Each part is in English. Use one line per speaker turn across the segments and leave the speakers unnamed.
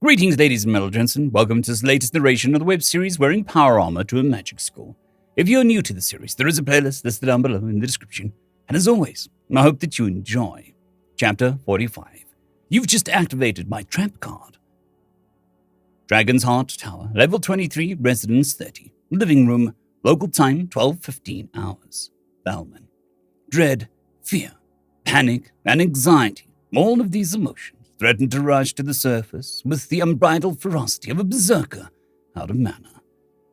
Greetings, ladies and gentlemen. Welcome to this latest narration of the web series Wearing Power Armor to a Magic School. If you're new to the series, there is a playlist listed down below in the description. And as always, I hope that you enjoy. Chapter 45. You've just activated my trap card. Dragon's Heart Tower, level 23, residence 30. Living room, local time 12:15 hours. Bellman. Dread, fear, panic, and anxiety. All of these emotions threaten to rush to the surface with the unbridled ferocity of a berserker out of mana.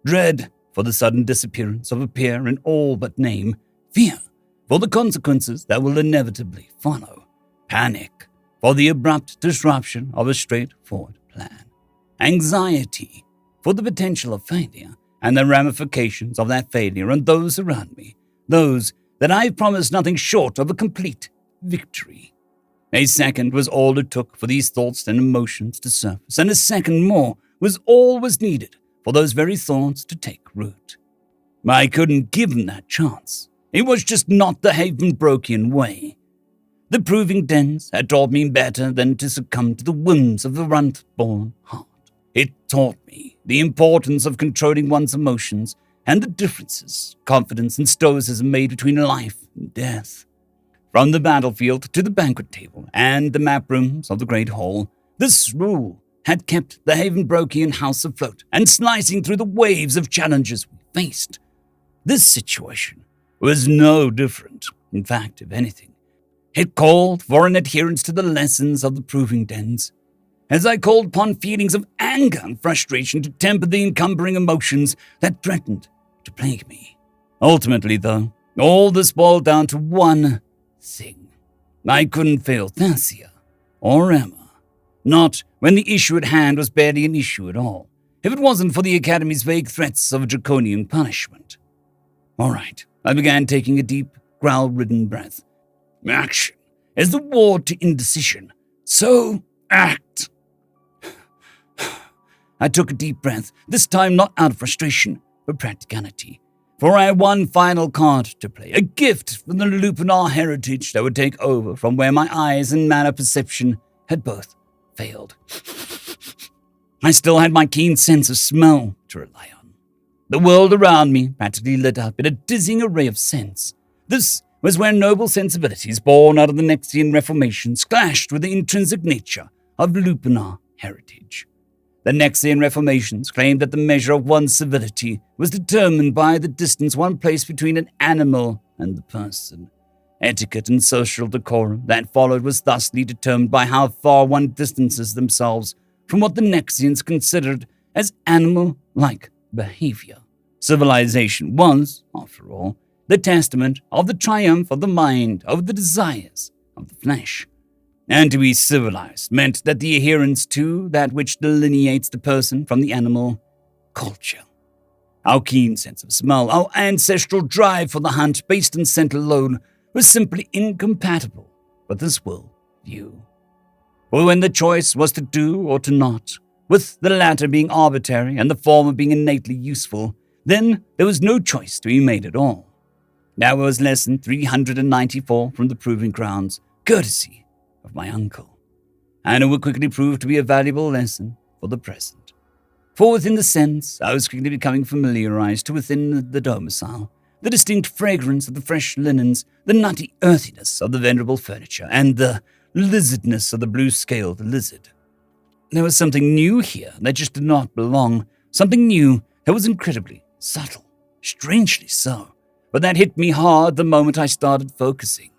Dread for the sudden disappearance of a peer in all but name. Fear for the consequences that will inevitably follow. Panic for the abrupt disruption of a straightforward plan. Anxiety for the potential of failure and the ramifications of that failure on those around me, those that I've promised nothing short of a complete victory. A second was all it took for these thoughts and emotions to surface, and a second more was all was needed for those very thoughts to take root. I couldn't give them that chance. It was just not the HenryTheRed way. The proving dens had taught me better than to succumb to the whims of the runt-born heart. It taught me the importance of controlling one's emotions and the differences confidence and stoicism made between life and death. From the battlefield to the banquet table and the map rooms of the Great Hall, this rule had kept the HenryTheRed house afloat and slicing through the waves of challenges we faced. This situation was no different. In fact, if anything, it called for an adherence to the lessons of the proving dens, as I called upon feelings of anger and frustration to temper the encumbering emotions that threatened to plague me. Ultimately, though, all this boiled down to one thing. I couldn't fail Ithilia or Emma. Not when the issue at hand was barely an issue at all, if it wasn't for the Academy's vague threats of a draconian punishment. All right, I began taking a deep, growl-ridden breath. Action is the ward to indecision, so act. I took a deep breath, this time not out of frustration, but practicality. For I had one final card to play, a gift from the Lupinar heritage that would take over from where my eyes and mana perception had both failed. I still had my keen sense of smell to rely on. The world around me practically lit up in a dizzying array of scents. This was where noble sensibilities born out of the Nexian Reformation clashed with the intrinsic nature of Lupinar heritage. The Nexian Reformations claimed that the measure of one's civility was determined by the distance one placed between an animal and the person. Etiquette and social decorum that followed was thusly determined by how far one distances themselves from what the Nexians considered as animal-like behavior. Civilization was, after all, the testament of the triumph of the mind over the desires of the flesh. And to be civilized meant that the adherence to that which delineates the person from the animal, culture. Our keen sense of smell, our ancestral drive for the hunt based on scent alone was simply incompatible with this world view. For when the choice was to do or to not, with the latter being arbitrary and the former being innately useful, then there was no choice to be made at all. That was lesson 394 from the Proving Grounds, courtesy of my uncle, and it would quickly prove to be a valuable lesson for the present. For within the sense, I was quickly becoming familiarized to within the domicile, the distinct fragrance of the fresh linens, the nutty earthiness of the venerable furniture, and the lizardness of the blue-scaled lizard. There was something new here that just did not belong, something new that was incredibly subtle, strangely so, but that hit me hard the moment I started focusing.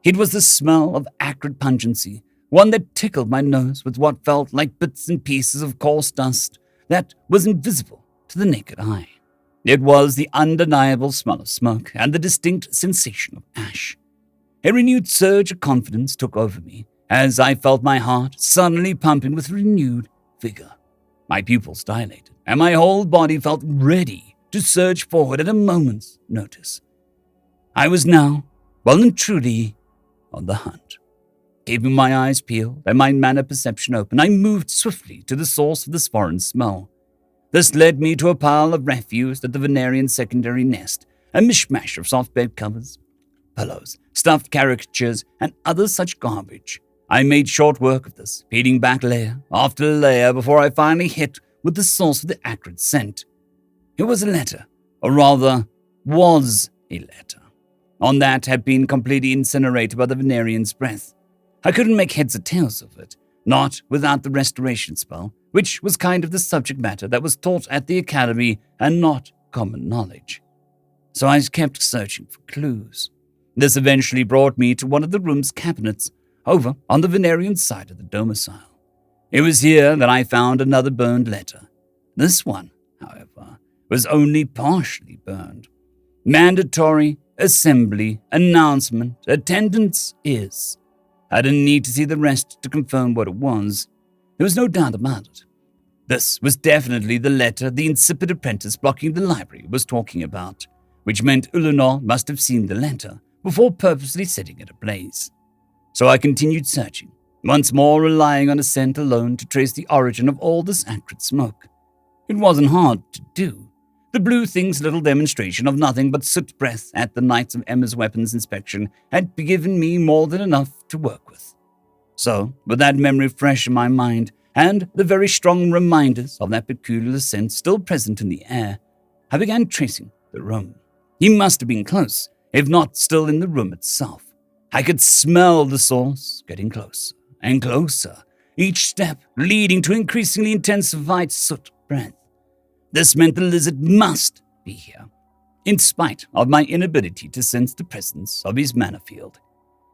It was the smell of acrid pungency, one that tickled my nose with what felt like bits and pieces of coarse dust that was invisible to the naked eye. It was the undeniable smell of smoke and the distinct sensation of ash. A renewed surge of confidence took over me as I felt my heart suddenly pumping with renewed vigor. My pupils dilated, and my whole body felt ready to surge forward at a moment's notice. I was now, well and truly, on the hunt. Keeping my eyes peeled and my mana perception open, I moved swiftly to the source of this foreign smell. This led me to a pile of refuse at the Venerian secondary nest, a mishmash of soft bed covers, pillows, stuffed caricatures, and other such garbage. I made short work of this, peeling back layer after layer before I finally hit with the source of the acrid scent. It was a letter, or rather, was a letter. On that had been completely incinerated by the Venerian's breath. I couldn't make heads or tails of it, not without the restoration spell, which was kind of the subject matter that was taught at the academy and not common knowledge. So I kept searching for clues. This eventually brought me to one of the room's cabinets, over on the Venerian side of the domicile. It was here that I found another burned letter. This one, however, was only partially burned. Mandatory assembly announcement attendance is. I didn't need to see the rest to confirm what it was. There was no doubt about it. This was definitely the letter the insipid apprentice blocking the library was talking about, which meant Eleanor must have seen the letter before purposely setting it ablaze. So I continued searching, once more relying on a scent alone to trace the origin of all this acrid smoke. It wasn't hard to do. The blue thing's little demonstration of nothing but soot breath at the nights of Emma's weapons inspection had given me more than enough to work with. So, with that memory fresh in my mind, and the very strong reminders of that peculiar scent still present in the air, I began tracing the room. He must have been close, if not still in the room itself. I could smell the source getting closer and closer, each step leading to increasingly intensified soot breath. This meant the lizard must be here, in spite of my inability to sense the presence of his mana field.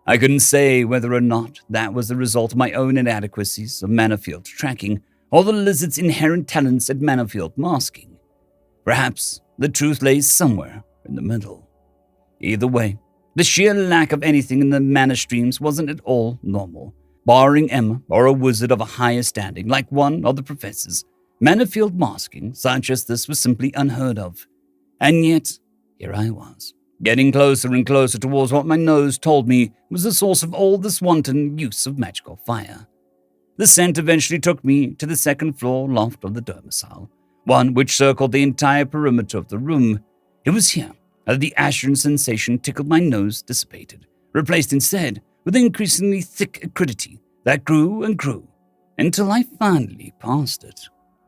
I couldn't say whether or not that was the result of my own inadequacies of mana field tracking or the lizard's inherent talents at mana field masking. Perhaps the truth lay somewhere in the middle. Either way, the sheer lack of anything in the mana streams wasn't at all normal. Barring Emma or a wizard of a higher standing like one of the professors, mana field masking such as this was simply unheard of. And yet, here I was, getting closer and closer towards what my nose told me was the source of all this wanton use of magical fire. The scent eventually took me to the second-floor loft of the domicile, one which circled the entire perimeter of the room. It was here that the acrid sensation tickled my nose dissipated, replaced instead with increasingly thick acridity that grew and grew, until I finally passed it.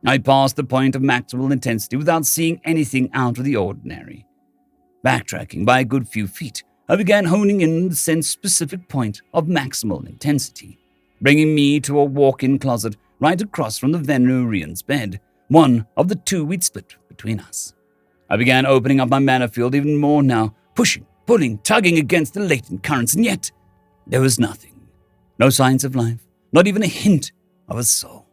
I passed the point of maximal intensity without seeing anything out of the ordinary. Backtracking by a good few feet, I began honing in the sense-specific point of maximal intensity, bringing me to a walk-in closet right across from the Venerian's bed, one of the two we'd split between us. I began opening up my mana field even more now, pushing, pulling, tugging against the latent currents, and yet there was nothing. No signs of life, not even a hint of a soul.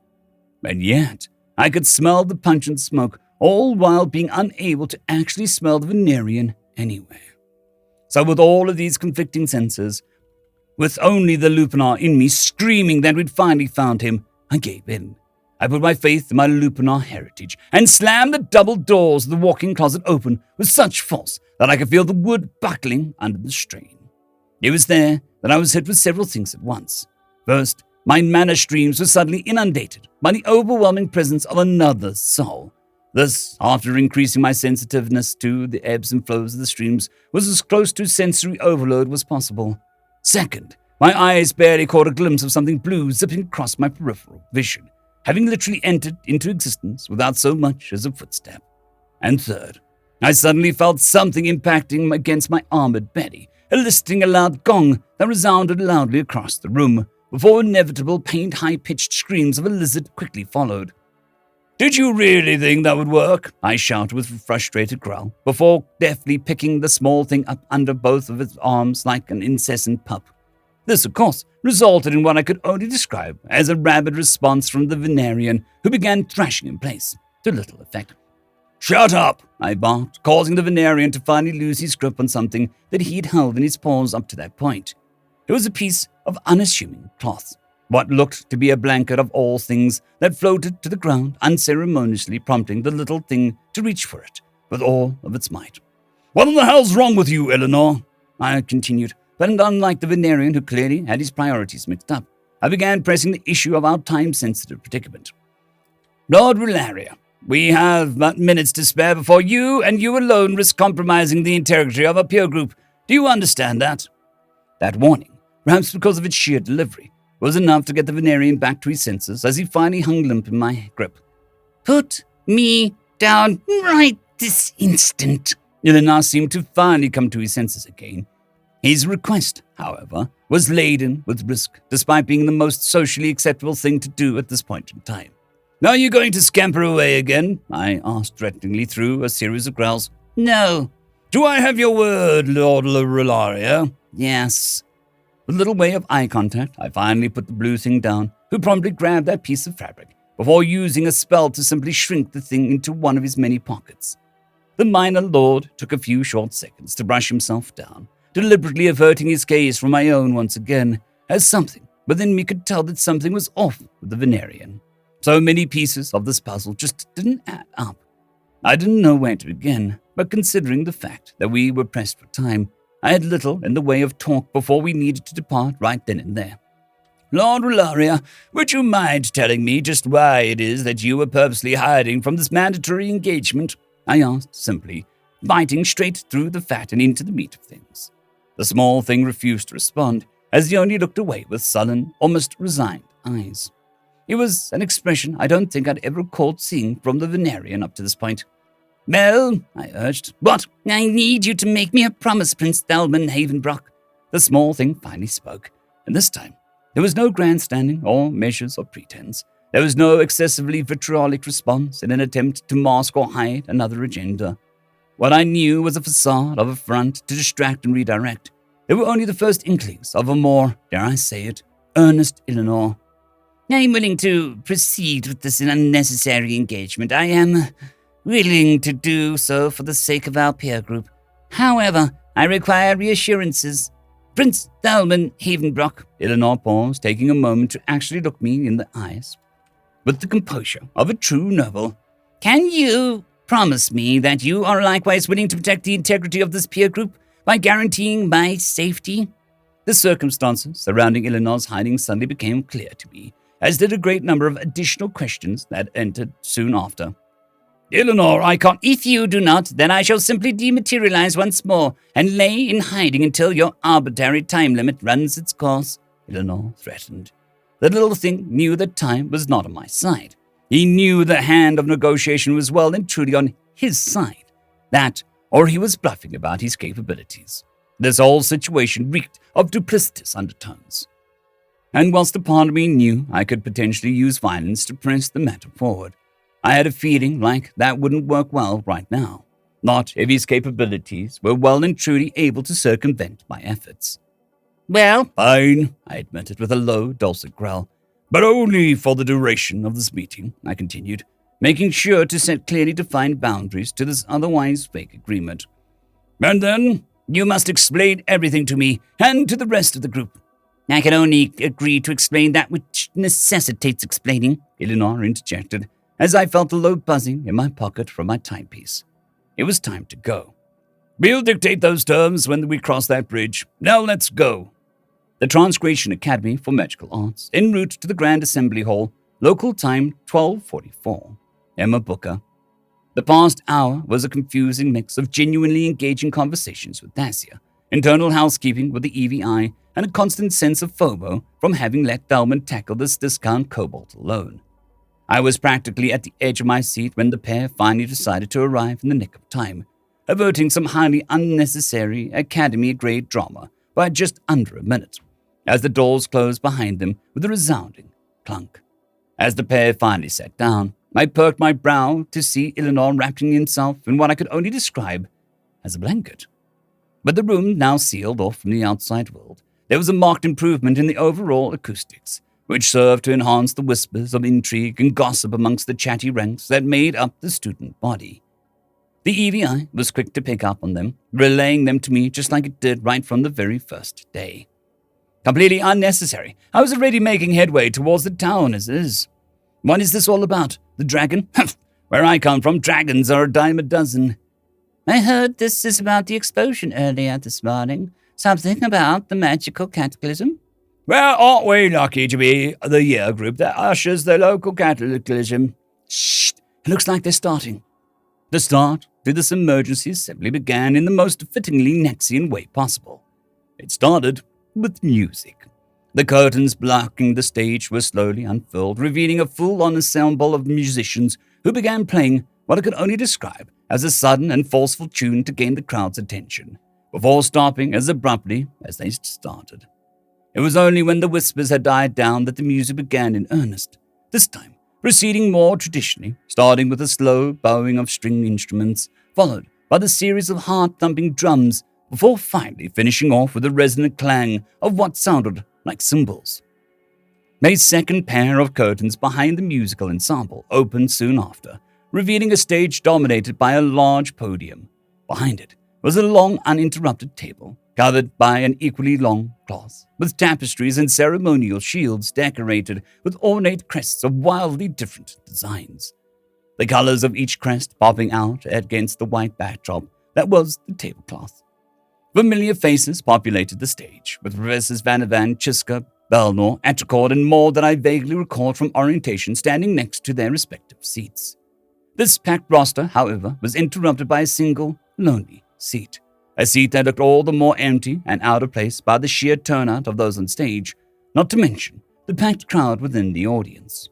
And yet I could smell the pungent smoke, all while being unable to actually smell the Venerian anywhere. So with all of these conflicting senses, with only the Lupinar in me screaming that we'd finally found him, I gave in. I put my faith in my Lupinar heritage and slammed the double doors of the walk-in closet open with such force that I could feel the wood buckling under the strain. It was there that I was hit with several things at once. First, my mana streams were suddenly inundated by the overwhelming presence of another soul. This, after increasing my sensitiveness to the ebbs and flows of the streams, was as close to sensory overload as possible. Second, my eyes barely caught a glimpse of something blue zipping across my peripheral vision, having literally entered into existence without so much as a footstep. And third, I suddenly felt something impacting against my armored belly, eliciting a loud gong that resounded loudly across the room, before inevitable pained high-pitched screams of a lizard quickly followed. "Did you really think that would work?" I shouted with a frustrated growl, before deftly picking the small thing up under both of its arms like an incessant pup. This, of course, resulted in what I could only describe as a rabid response from the Venerian, who began thrashing in place, to little effect. "Shut up!" I barked, causing the Venerian to finally lose his grip on something that he'd held in his paws up to that point. It was a piece of unassuming cloth, what looked to be a blanket of all things that floated to the ground unceremoniously, prompting the little thing to reach for it with all of its might. "What in the hell's wrong with you, Eleanor?" I continued, but unlike the Venerian, who clearly had his priorities mixed up, I began pressing the issue of our time-sensitive predicament. "Lord Willaria, we have but minutes to spare before you and you alone risk compromising the integrity of our peer group. Do you understand that?" That warning, perhaps because of its sheer delivery, was enough to get the Venerian back to his senses as he finally hung limp in my grip.
"Put me down right this instant."
Ilinar seemed to finally come to his senses again. His request, however, was laden with risk, despite being the most socially acceptable thing to do at this point in time. "Are you going to scamper away again?" I asked threateningly through a series of growls.
"No."
"Do I have your word, Lord Lorelaria?"
"Yes."
With a little way of eye contact, I finally put the blue thing down, who promptly grabbed that piece of fabric, before using a spell to simply shrink the thing into one of his many pockets. The minor lord took a few short seconds to brush himself down, deliberately averting his gaze from my own once again, as something within me could tell that something was off with the Venerian. So many pieces of this puzzle just didn't add up. I didn't know where to begin, but considering the fact that we were pressed for time, I had little in the way of talk before we needed to depart right then and there. "Lord Rolaria, would you mind telling me just why it is that you were purposely hiding from this mandatory engagement?" I asked simply, biting straight through the fat and into the meat of things. The small thing refused to respond, as he only looked away with sullen, almost resigned eyes. It was an expression I don't think I'd ever recalled seeing from the Venerian up to this point.
"Well,"
I urged.
"what? I need you to make me a promise, Prince Thelman Havenbrock."
The small thing finally spoke, and this time there was no grandstanding or measures or pretense. There was no excessively vitriolic response in an attempt to mask or hide another agenda. What I knew was a facade of a front to distract and redirect. There were only the first inklings of a more, dare I say it, earnest Eleanor.
"I'm willing to proceed with this unnecessary engagement. I am willing to do so for the sake of our peer group. However, I require reassurances. Prince Thelman Havenbrock."
Eleanor paused, taking a moment to actually look me in the eyes. With the composure of a true noble.
"Can you promise me that you are likewise willing to protect the integrity of this peer group by guaranteeing my safety?"
The circumstances surrounding Eleanor's hiding suddenly became clear to me, as did a great number of additional questions that entered soon after.
"Eleanor, I can't." "If you do not, then I shall simply dematerialize once more and lay in hiding until your arbitrary time limit runs its course,"
Eleanor threatened. The little thing knew that time was not on my side. He knew the hand of negotiation was well and truly on his side. That, or he was bluffing about his capabilities. This whole situation reeked of duplicitous undertones. And whilst a part of me knew I could potentially use violence to press the matter forward, I had a feeling like that wouldn't work well right now. Not if his capabilities were well and truly able to circumvent my efforts.
"Well,
"Fine," I admitted with a low, dulcet growl. "But only for the duration of this meeting," I continued, making sure to set clearly defined boundaries to this otherwise fake agreement. "And then you must explain everything to me and to the rest of the group."
"I can only agree to explain that which necessitates explaining,"
Eleanor interjected, as I felt a low buzzing in my pocket from my timepiece. It was time to go. "We'll dictate those terms when we cross that bridge. Now let's go." The Transgration Academy for Magical Arts, en route to the Grand Assembly Hall, local time 12:44. Emma Booker. The past hour was a confusing mix of genuinely engaging conversations with Dacia, internal housekeeping with the EVI, and a constant sense of FOMO from having let Thelman tackle this discount cobalt alone. I was practically at the edge of my seat when the pair finally decided to arrive in the nick of time, averting some highly unnecessary Academy-grade drama by just under a minute, as the doors closed behind them with a resounding clunk. As the pair finally sat down, I perked my brow to see Eleanor wrapping himself in what I could only describe as a blanket. With the room now sealed off from the outside world, there was a marked improvement in the overall acoustics, which served to enhance the whispers of intrigue and gossip amongst the chatty ranks that made up the student body. The EVI was quick to pick up on them, relaying them to me just like it did right from the very first day. Completely unnecessary. I was already making headway towards the town as is. What is this all about? The dragon? Where I come from, dragons are a dime a dozen.
"I heard this is about the explosion earlier this morning. Something about the magical cataclysm?"
"Well, aren't we lucky to be the year group that ushers the local cataclysm?" "Shh! It looks like they're starting." The start to this emergency assembly began in the most fittingly Nexian way possible. It started with music. The curtains blocking the stage were slowly unfurled, revealing a full-on ensemble of musicians who began playing what I could only describe as a sudden and forceful tune to gain the crowd's attention, before stopping as abruptly as they started. It was only when the whispers had died down that the music began in earnest, this time proceeding more traditionally, starting with a slow bowing of string instruments, followed by the series of heart-thumping drums, before finally finishing off with a resonant clang of what sounded like cymbals. A second pair of curtains behind the musical ensemble opened soon after, revealing a stage dominated by a large podium. Behind it was a long uninterrupted table, covered by an equally long cloth, with tapestries and ceremonial shields decorated with ornate crests of wildly different designs, the colors of each crest popping out against the white backdrop that was the tablecloth. Familiar faces populated the stage, with Professors Vanavan, Chiska, Belnor, Etricord, and more that I vaguely recalled from orientation standing next to their respective seats. This packed roster, however, was interrupted by a single, lonely seat, a seat that looked all the more empty and out of place by the sheer turnout of those on stage, not to mention the packed crowd within the audience.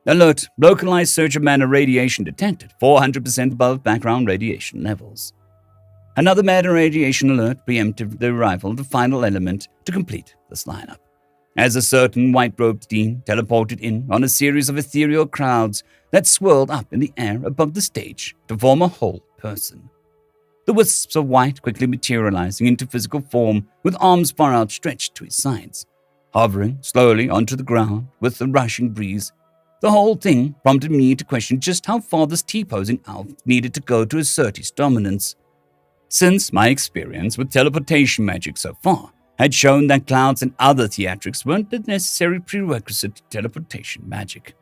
Alert, localized search of mana radiation detected, 400% above background radiation levels. Another mana radiation alert preempted the arrival of the final element to complete this lineup, as a certain white-robed dean teleported in on a series of ethereal crowds that swirled up in the air above the stage to form a whole person. The wisps of white quickly materializing into physical form with arms far outstretched to his sides, hovering slowly onto the ground with the rushing breeze. The whole thing prompted me to question just how far this T-posing elf needed to go to assert his dominance, since my experience with teleportation magic so far had shown that clouds and other theatrics weren't the necessary prerequisite to teleportation magic.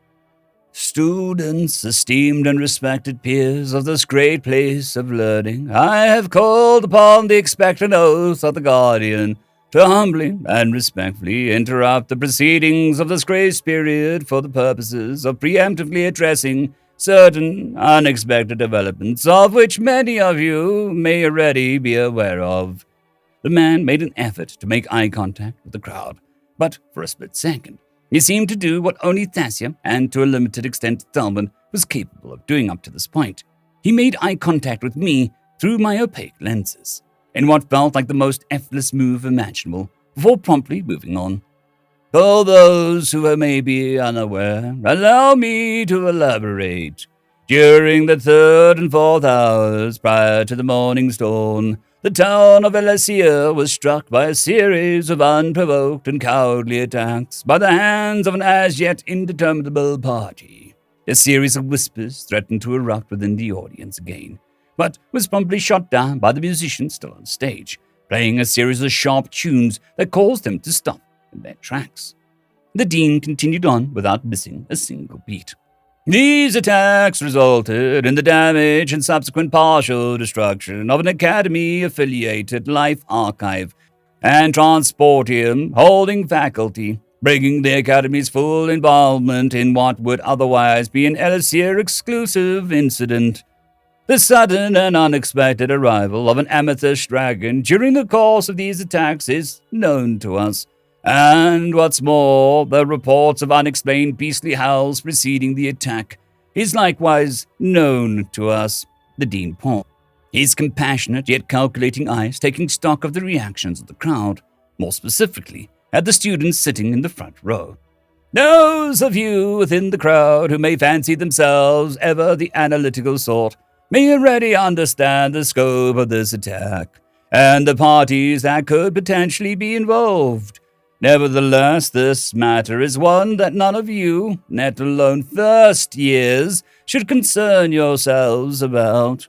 Students, esteemed and respected peers of this great place of learning, I have called upon the expectant oath of the Guardian to humbly and respectfully interrupt the proceedings of this grace period for the purposes of preemptively addressing certain unexpected developments of which many of you may already be aware of. The man made an effort to make eye contact with the crowd, but for a split second, he seemed to do what only Thassia, and to a limited extent Thelman, was capable of doing up to this point. He made eye contact with me through my opaque lenses, in what felt like the most effortless move imaginable, before promptly moving on. For those who may be unaware, allow me to elaborate. During the 3rd and 4th hours prior to the morning's dawn, the town of Ithilia was struck by a series of unprovoked and cowardly attacks by the hands of an as-yet indeterminable party. A series of whispers threatened to erupt within the audience again, but was promptly shot down by the musicians still on stage, playing a series of sharp tunes that caused them to stop in their tracks. The dean continued on without missing a single beat. These attacks resulted in the damage and subsequent partial destruction of an Academy-affiliated life archive and transportium holding faculty, bringing the Academy's full involvement in what would otherwise be an Elixir-exclusive incident. The sudden and unexpected arrival of an amethyst dragon during the course of these attacks is known to us, and what's more, the reports of unexplained beastly howls preceding the attack is likewise known to us. The dean paused, his compassionate yet calculating eyes taking stock of the reactions of the crowd, more specifically at the students sitting in the front row. Those of you within the crowd who may fancy themselves ever the analytical sort may already understand the scope of this attack and the parties that could potentially be involved. Nevertheless, this matter is one that none of you, let alone first years, should concern yourselves about.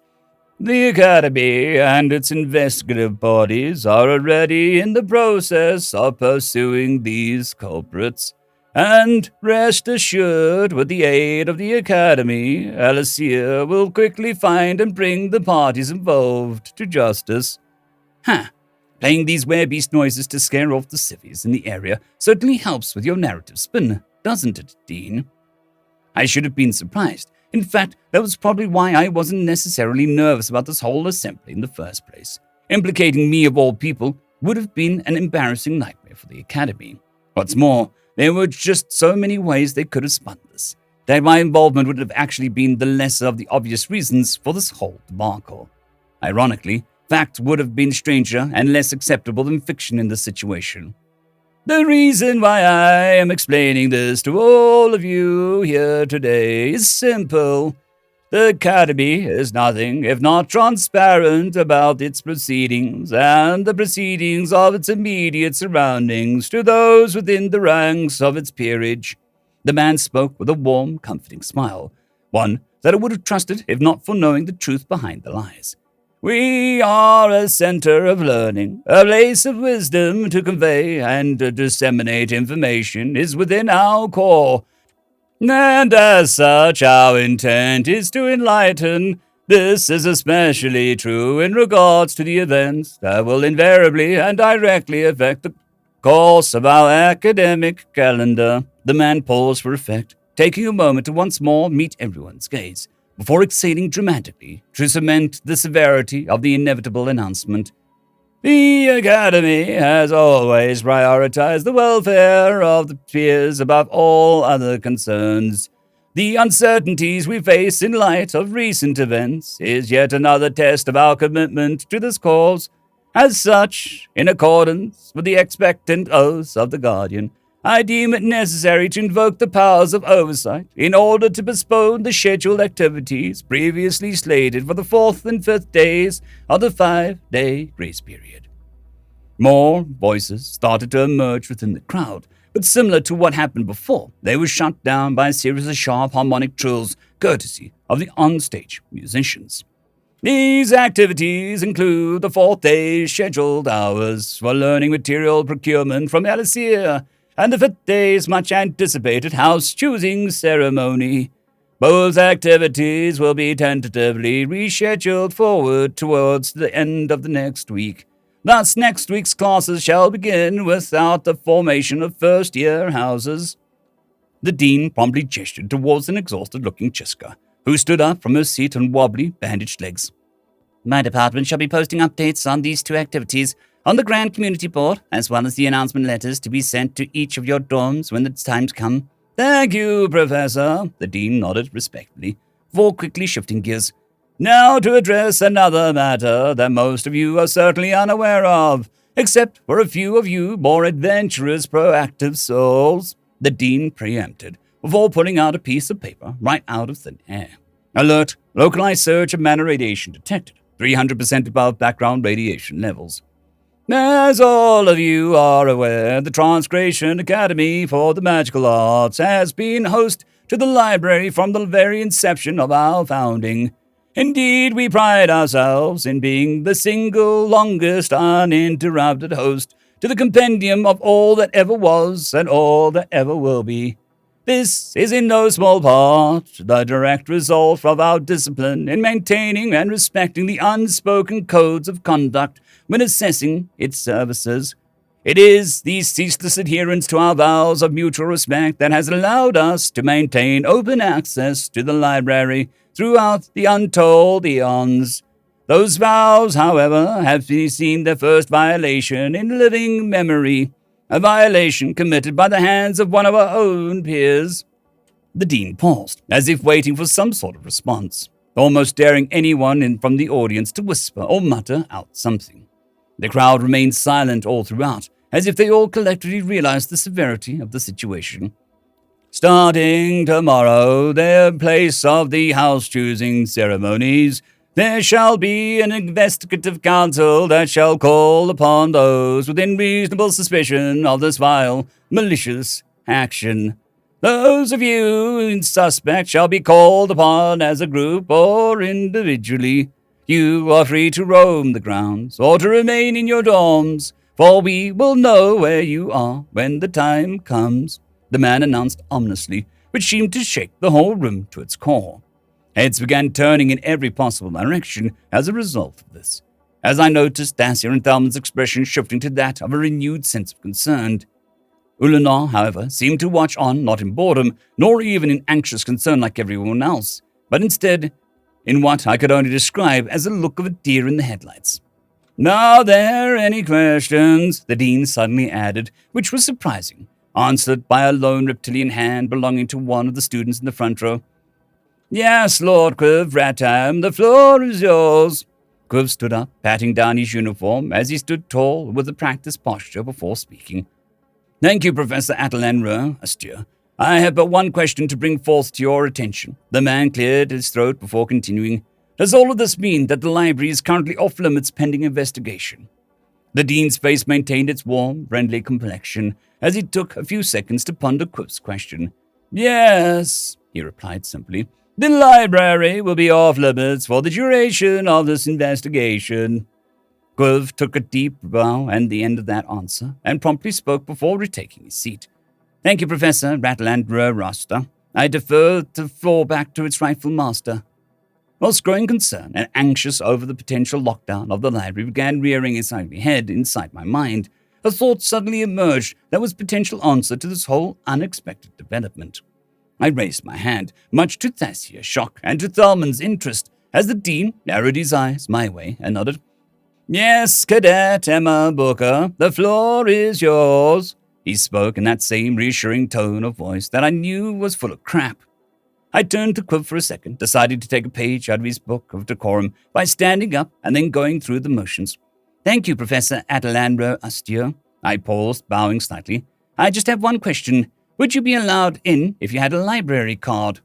The Academy and its investigative bodies are already in the process of pursuing these culprits, and rest assured, with the aid of the Academy, Alicia will quickly find and bring the parties involved to justice. Playing these werebeast noises to scare off the civvies in the area certainly helps with your narrative spin, doesn't it, Dean? I should have been surprised. In fact, that was probably why I wasn't necessarily nervous about this whole assembly in the first place. Implicating me of all people would have been an embarrassing nightmare for the Academy. What's more, there were just so many ways they could have spun this, that my involvement would have actually been the lesser of the obvious reasons for this whole debacle. Ironically, fact would have been stranger and less acceptable than fiction in this situation. The reason why I am explaining this to all of you here today is simple. The Academy is nothing if not transparent about its proceedings and the proceedings of its immediate surroundings to those within the ranks of its peerage. The man spoke with a warm, comforting smile, one that I would have trusted if not for knowing the truth behind the lies. We are a center of learning, a place of wisdom to convey and to disseminate information is within our core. And as such, our intent is to enlighten. This is especially true in regards to the events that will invariably and directly affect the course of our academic calendar. The man paused for effect, taking a moment to once more meet everyone's gaze, before exhaling dramatically to cement the severity of the inevitable announcement. The Academy has always prioritized the welfare of the peers above all other concerns. The uncertainties we face in light of recent events is yet another test of our commitment to this cause. As such, in accordance with the expectant oaths of the Guardian, I deem it necessary to invoke the powers of oversight in order to postpone the scheduled activities previously slated for the 4th and 5th days of the 5-day grace period. More voices started to emerge within the crowd, but similar to what happened before, they were shut down by a series of sharp harmonic trills courtesy of the onstage musicians. These activities include the 4th day's scheduled hours for learning material procurement from Ithilia, and the 5th day's much-anticipated house-choosing ceremony. Both activities will be tentatively rescheduled forward towards the end of the next week. Thus, next week's classes shall begin without the formation of first-year houses. The dean promptly gestured towards an exhausted-looking Chiska, who stood up from her seat on wobbly, bandaged legs.
My department shall be posting updates on these two activities on the Grand Community Board, as well as the announcement letters to be sent to each of your dorms when it's time to come.
Thank you, Professor, the dean nodded respectfully, before quickly shifting gears. Now to address another matter that most of you are certainly unaware of, except for a few of you more adventurous, proactive souls, the dean preempted, before pulling out a piece of paper right out of thin air. Alert, localized surge of mana radiation detected, 300% above background radiation levels. As all of you are aware, the Transgression Academy for the Magical Arts has been host to the library from the very inception of our founding. Indeed, we pride ourselves in being the single longest uninterrupted host to the compendium of all that ever was and all that ever will be. This is in no small part the direct result of our discipline in maintaining and respecting the unspoken codes of conduct when assessing its services. It is the ceaseless adherence to our vows of mutual respect that has allowed us to maintain open access to the library throughout the untold eons. Those vows, however, have seen their first violation in living memory, a violation committed by the hands of one of our own peers. The dean paused, as if waiting for some sort of response, almost daring anyone from the audience to whisper or mutter out something. The crowd remained silent all throughout, as if they all collectively realized the severity of the situation. Starting tomorrow, in place of the house-choosing ceremonies, there shall be an investigative council that shall call upon those within reasonable suspicion of this vile, malicious action. Those of you in suspect shall be called upon as a group or individually. You are free to roam the grounds or to remain in your dorms, for we will know where you are when the time comes, the man announced ominously, which seemed to shake the whole room to its core. Heads began turning in every possible direction as a result of this, as I noticed Dacia and Thelma's expression shifting to that of a renewed sense of concern. Ulanor, however, seemed to watch on not in boredom, nor even in anxious concern like everyone else, but instead in what I could only describe as a look of a deer in the headlights. Are there any questions? The dean suddenly added, which was surprising, answered by a lone reptilian hand belonging to one of the students in the front row. "Yes, Lord Quiv Ratam, the floor is yours." Quiv stood up, patting down his uniform as he stood tall with a practiced posture before speaking. "Thank you, Professor LanScaper. I have but one question to bring forth to your attention." The man cleared his throat before continuing. "Does all of this mean that the library is currently off limits pending investigation?" The dean's face maintained its warm, friendly complexion as he took a few seconds to ponder Quiv's question. "Yes," he replied simply. "The library will be off limits for the duration of this investigation." Quiv took a deep bow at the end of that answer and promptly spoke before retaking his seat. "Thank you, Professor Ratland. I defer the floor back to its rightful master." Whilst growing concerned and anxious over the potential lockdown of the library began rearing its ugly head inside my mind, a thought suddenly emerged that was potential answer to this whole unexpected development. I raised my hand, much to Thasia's shock and to Thelman's interest, as the dean narrowed his eyes my way and nodded. "Yes, Cadet Emma Booker, the floor is yours." He spoke in that same reassuring tone of voice that I knew was full of crap. I turned to Quiv for a second, deciding to take a page out of his book of decorum by standing up and then going through the motions. "Thank you, Professor Atalandro. I paused, bowing slightly. "I just have one question. Would you be allowed in if you had a library card?"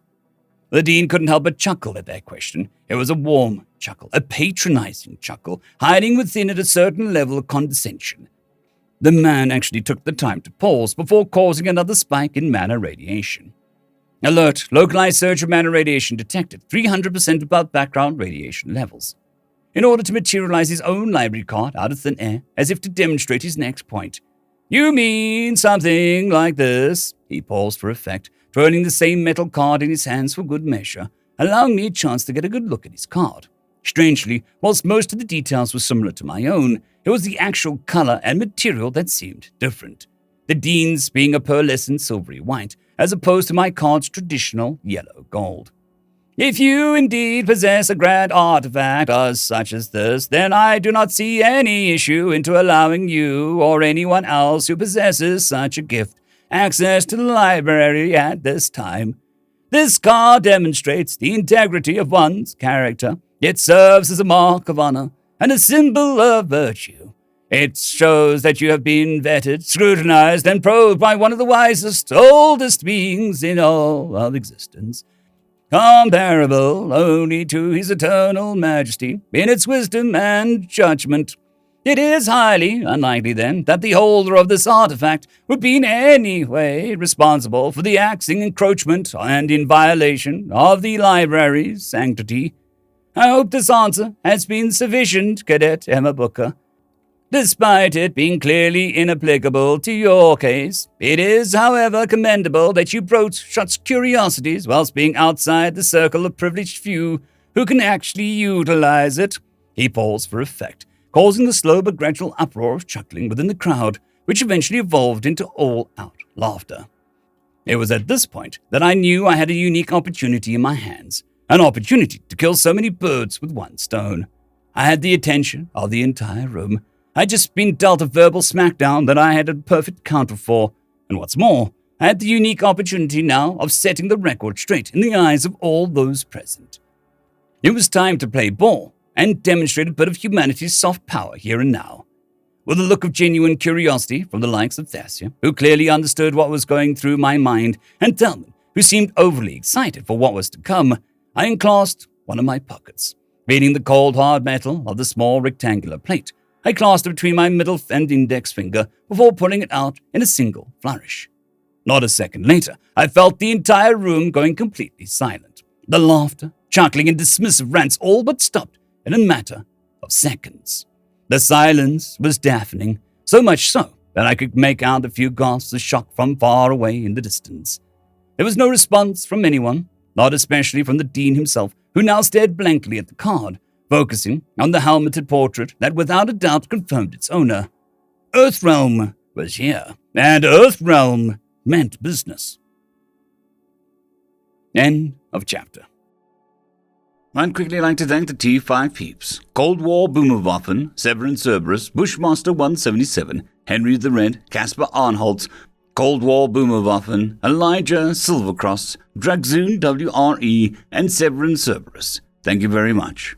The dean couldn't help but chuckle at that question. It was a warm chuckle, a patronizing chuckle, hiding within it a certain level of condescension. The man actually took the time to pause before causing another spike in mana radiation. "Alert, localized surge of mana radiation detected, 300% above background radiation levels." In order to materialize his own library card out of thin air, as if to demonstrate his next point. "You mean something like this?" He paused for effect, twirling the same metal card in his hands for good measure, allowing me a chance to get a good look at his card. Strangely, whilst most of the details were similar to my own, it was the actual color and material that seemed different. The dean's being a pearlescent silvery white, as opposed to my card's traditional yellow gold. "If you indeed possess a grand artifact such as this, then I do not see any issue into allowing you or anyone else who possesses such a gift access to the library at this time. This card demonstrates the integrity of one's character. It serves as a mark of honor and a symbol of virtue. It shows that you have been vetted, scrutinized, and probed by one of the wisest, oldest beings in all of existence, comparable only to his eternal majesty in its wisdom and judgment. It is highly unlikely, then, that the holder of this artifact would be in any way responsible for the acts in encroachment and in violation of the library's sanctity. I hope this answer has been sufficient, Cadet Emma Booker. Despite it being clearly inapplicable to your case, it is, however, commendable that you broach such curiosities whilst being outside the circle of privileged few who can actually utilize it." He paused for effect, causing the slow but gradual uproar of chuckling within the crowd, which eventually evolved into all-out laughter. It was at this point that I knew I had a unique opportunity in my hands, an opportunity to kill so many birds with one stone. I had the attention of the entire room. I'd just been dealt a verbal smackdown that I had a perfect counter for, and what's more, I had the unique opportunity now of setting the record straight in the eyes of all those present. It was time to play ball and demonstrate a bit of humanity's soft power here and now. With a look of genuine curiosity from the likes of Thasia, who clearly understood what was going through my mind, and Thelman, who seemed overly excited for what was to come, I unclasped one of my pockets. Feeling the cold hard metal of the small rectangular plate, I clasped it between my middle and index finger before pulling it out in a single flourish. Not a second later, I felt the entire room going completely silent. The laughter, chuckling, and dismissive rants all but stopped in a matter of seconds. The silence was deafening, so much so that I could make out a few gasps of shock from far away in the distance. There was no response from anyone, not especially from the dean himself, who now stared blankly at the card, focusing on the helmeted portrait that without a doubt confirmed its owner. Earthrealm was here, and Earthrealm meant business. End of chapter. I'd quickly like to thank the T5 peeps: Cold War Boomerwaffen, Severin Cerberus, Bushmaster 177, HenryTheRed, Casper Arnholtz, Cold War Boomerwaffen, Elijah Silvercross, Dragzoon W.R.E, and Severin Cerberus. Thank you very much.